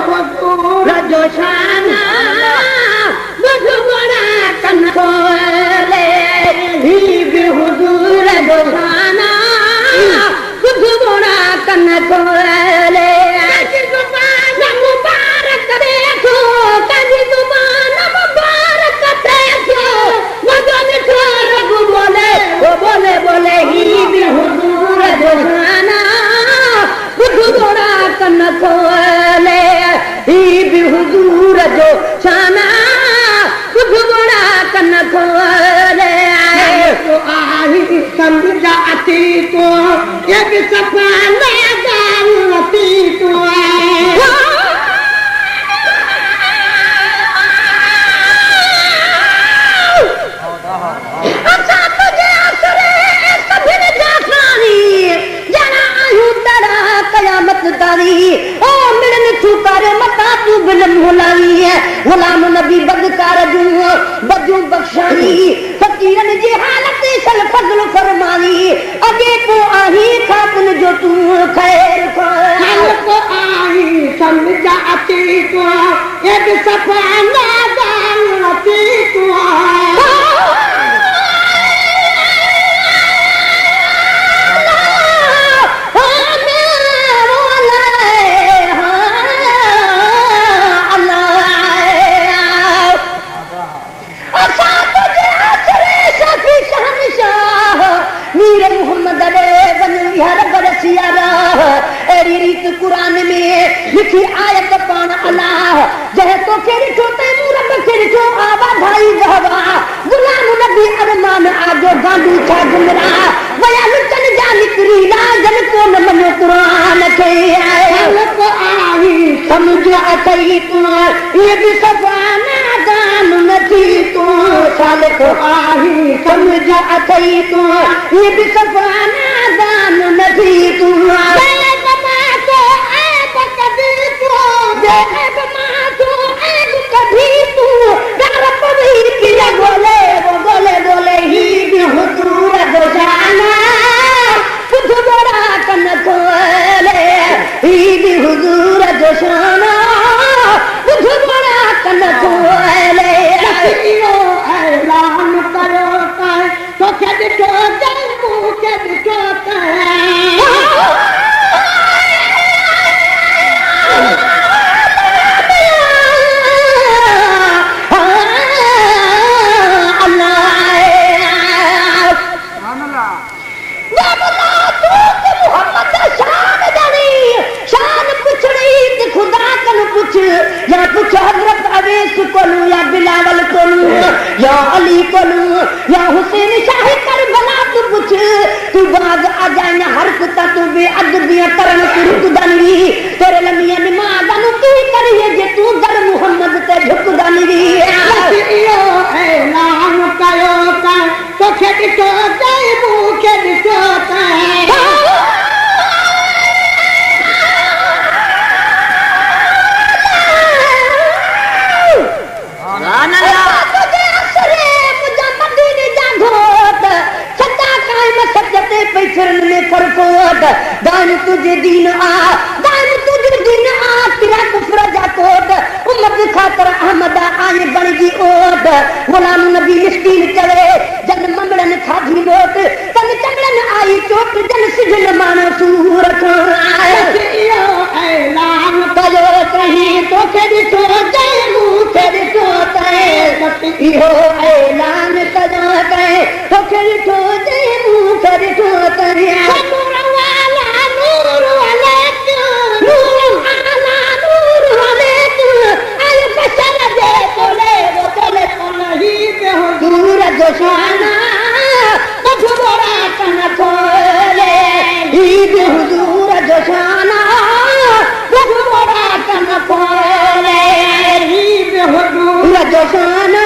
हुजूर जो शाना बुध बड़ा कन खोले ही भी हुजूर जो शाना बुध बड़ा कन खोले कजी जुबान मुबारक देखो कजी जुबान मुबारक देखो मजो मिठो रघु बोले वो बोले बोले ही भी हुजूर जो शाना बुध बड़ा कन खोले ही भी हुजूर जो शाना बुध बड़ा कन खोले तो आई समझाती तो एक सफाना गाती तो अच्छा तुझे असरे सभी जाफरानी जना आयु तड़ा कयामत तारी ओ मिलन तू कर मता तू बिलम हुलाई है गुलाम नबी बदकार जू बजू बख्शानी फकीरन जी हालत सल फजल फरमानी अगे को आही खातन जो तू खैर खैर को आही समझाती तो एक सफाना गाती तो कुरान में लिखी आयत पान अल्लाह जह तो केरी छोटे मूरत केरी छो आबा भाई गहवा गुलाम नबी अरमान आजो गांधी छा गुमरा वया लुचन जा निकरी लाजन को न मनो कुरान के आए को आई समझ अतई तू ये भी सफाना दान नथी तू साल को आई समझ अतई तू ये भी सफाना दान नथी तू कभी तू बोले वो बोले बोले ही भी हुजूर जो शाना बुध बड़ा कन खोले ही भी हुजूर जो शाना बुध बड़ा कन खोले ऐलान करो कर तो खेद तो जन्मू खेद तो या कुछ हजरत अवैस कोलू या बिलावल कोलू या अली कोलू या हुसैन शाह करबला तू पूछ तू बाग आ जाए ना हरकत तू बेअदबियां करन तू दनी तेरे लमिया नमाज नु की करिए जे तू दर मोहम्मद ते झुक दनी यो ऐलान कयो का तो खेद तो जाए मुखे दिसो दान तुझे दीन आ तेरा कुफर जाकोट उम्मत खातर अहमद आए बन जी ओट गुलाम नबी मिस्कीन चले जन ममड़न खाधी लोट तन चमड़न आई चोट जन सिजन मानो सूरत आए ऐलान कयो कहीं तो के दिसो जय मुखे दिसो तय इहो ऐलान कयो कहीं तो के दिसो जय मुखे दिसो तय शाना बुध बड़ा कन खोले ही भी हुजूर जो शाना बुध बड़ा कन खोले ही भी हुजूर जो शाना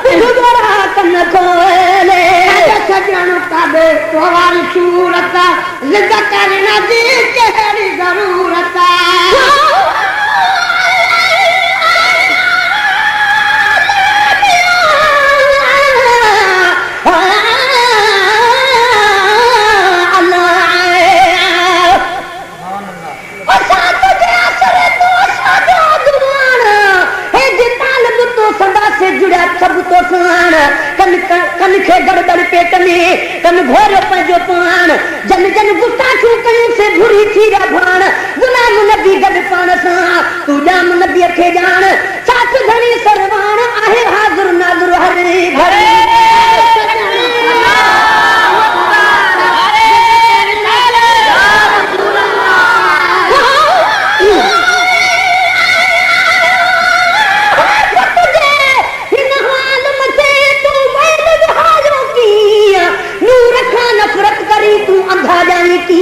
बुध बड़ा कन खोले जुड़ा सब तो साण कन खे गड़बड़ पेट में कन घोर पंहिंजो पाण जन जन गुस्ताखियूं कयूं से भुरी थी रहा भाण गुलाम नबी गॾु पाण सां तूं ॼाम नबीअ खे ॼाण साथ घणी सरवाण आहे हाज़ुर नाज़ुर हरे घरे तू अंधा जानी की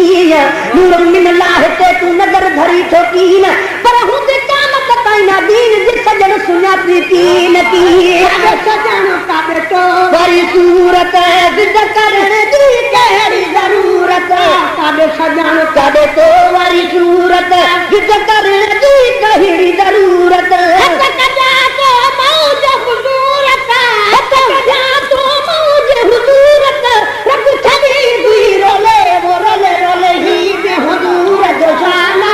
नूर मिन लाह ते तू नजर धरी ठोकीन पर हूं ते काम कताईना दीन जे सजन सुना प्रीतीन की सजन का बेटो बड़ी सूरत जिद करण दी केड़ी जरूरत काबे सजन का बेटो बड़ी सूरत जिद करण दी केड़ी जरूरत कजा तो मौज हुजूरत कजा तो मौज हुजूरत रब छदी रोले वो रोले रोले ही बेहुदूर जो शाना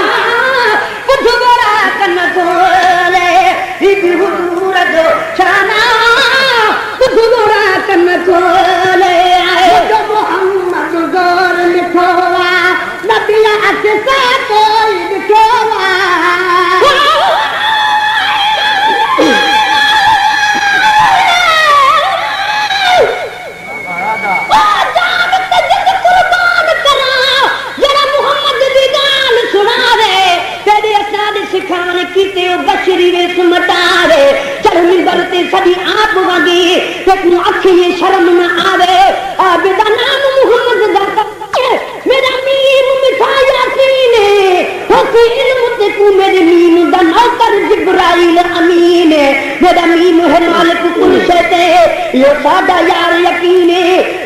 कुछ बड़ा कन खोले ही बेहुदूर जो शाना कुछ बड़ा कन खोले जो मोहम्मद जोर लिखोवा नबिया के साथ कोई लिखोवा सिखाने की ते बशरी वेस मटावे चल मिंबर ते सदी आप वगी ते तू अखी शर्म न आवे आबिदा नाम मोहम्मद दा मेरा मीम मिठा यासीन होसी इल्म ते तू मेरे मीम दा नौकर जिब्राइल अमीन मेरा मीम है मालिक कुल शे ते यो सादा यार यकीन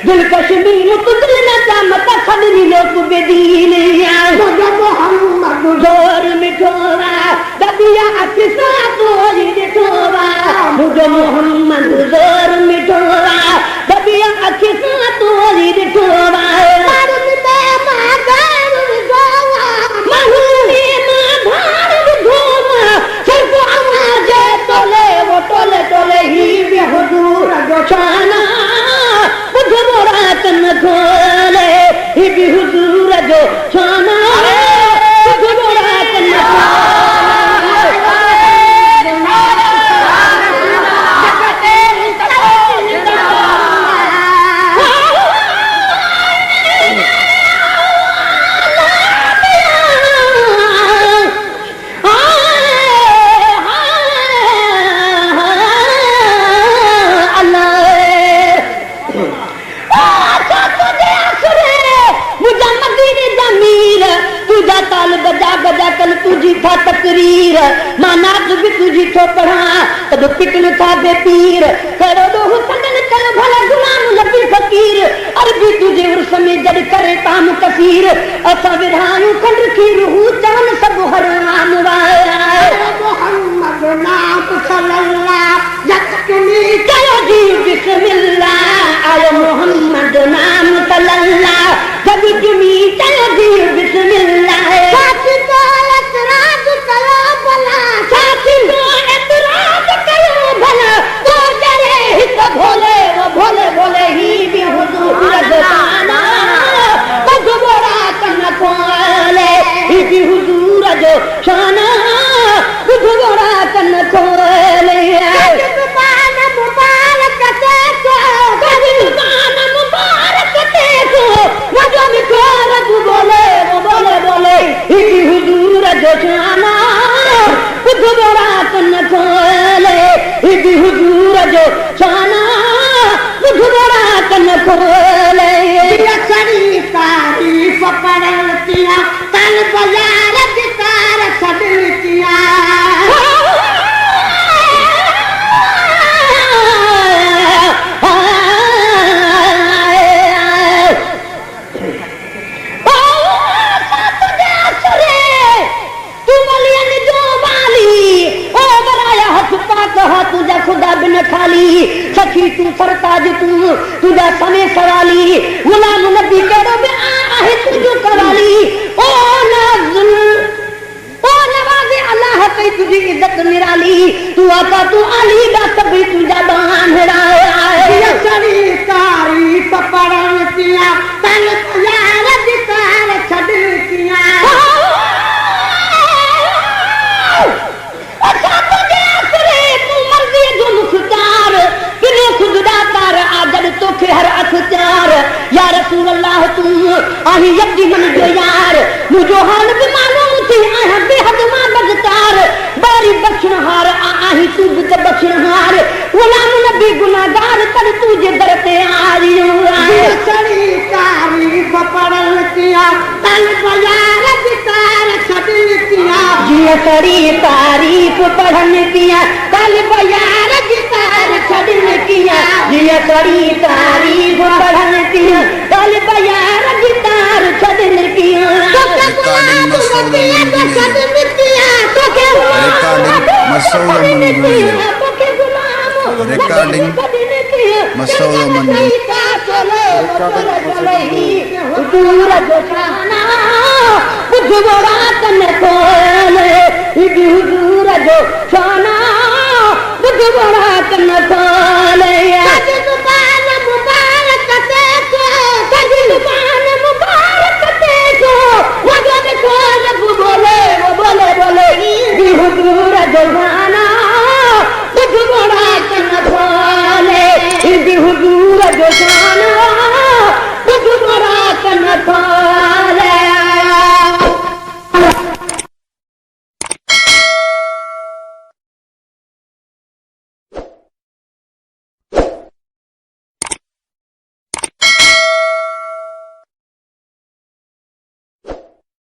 दिलकश मीम तू दिल न चामत खदरी लोक बेदीन या मोहम्मद जोर मिठोरा दबिया अकिसा तोरी दिठोरा मुझे मोहम्मद जोर मिठोरा दबिया अकिसा तोरी दिठोरा मारुन में मादार विधोवा महूनी माधार विधोवा सिर्फ आवाज तोले वो टोले टोले ही बेहुदूर जो शाना मुझे मोरा कन खोले ही बेहुदूर जो शाना मुझे मोरा कन तुझी था तकरीर मानात भी तुझी तो पढ़ा तब पिटन था बेपीर करो दो हुसन कर भला गुलाम लबी फकीर अरबी तुझे उर्स में जड़ करे काम कसीर असा विधायु खंड की रूह चान सब हराम वाया मोहम्मद नाम सल्लल्लाह यकनी कयो जी बिस्मिल्लाह आयो मोहम्मद नाम सल्लल्लाह जब तुमी कयो जी बिस्मिल्लाह साथी तो एतराज कयो भला साथी तो एतराज कयो भला तो जरे हित भोले वो भोले भोले ही भी हुजूर जसाना बजबोरा कन खोले ही भी हुजूर जो शाना बजबोरा कन खोले जुबान मुबारक ते को जुबान मुबारक ते को वजो मिठोर बोले वो बोले बोले ही भी हुजूर जो शाना बजबोरा कन खोले ही भी हुजूर जो शाना बजबोरा कन खोले सड़ी तारीफ पड़तिया तन बाजार की तार सदतिया तुझा खुदा बिन खाली सखी तू सरताज तू तुझा समय सवाली गुलाम नबी करो में आहे तुझो कवाली ओ नवाज़े अल्लाह कई तुझी इज्जत निराली तू तू आता तू अली दा कभी तुझा बांधड़ा है चली तारीफ पढ़न किया तन यार दितार छड़ किया अच्छा तुझे असरे तू मर्जी जो मुख्तार किने खुद दातार आदर तो के हर अख्तियार या रसूल अल्लाह तू आही यकी मन जो यार मुझो हाल भी मालूम थी आह बेहद मादगतार बारी बख्शनहार आही तू भी बख्शनहार गुलाम नबी गुनाहगार तर तुझे दर पे आई चली तारीफ पढ़न किया तन यार दितार छड़ किया जिया करी तारीफ पढ़न किया कल बयार गितार छड़न किया जिया करी तारीफ पढ़न किया कल बयार गितार छड़न किया तो के गुलाम नबी छड़न किया तो के Recording Masoud Mandi. दूर जो शाना बुझो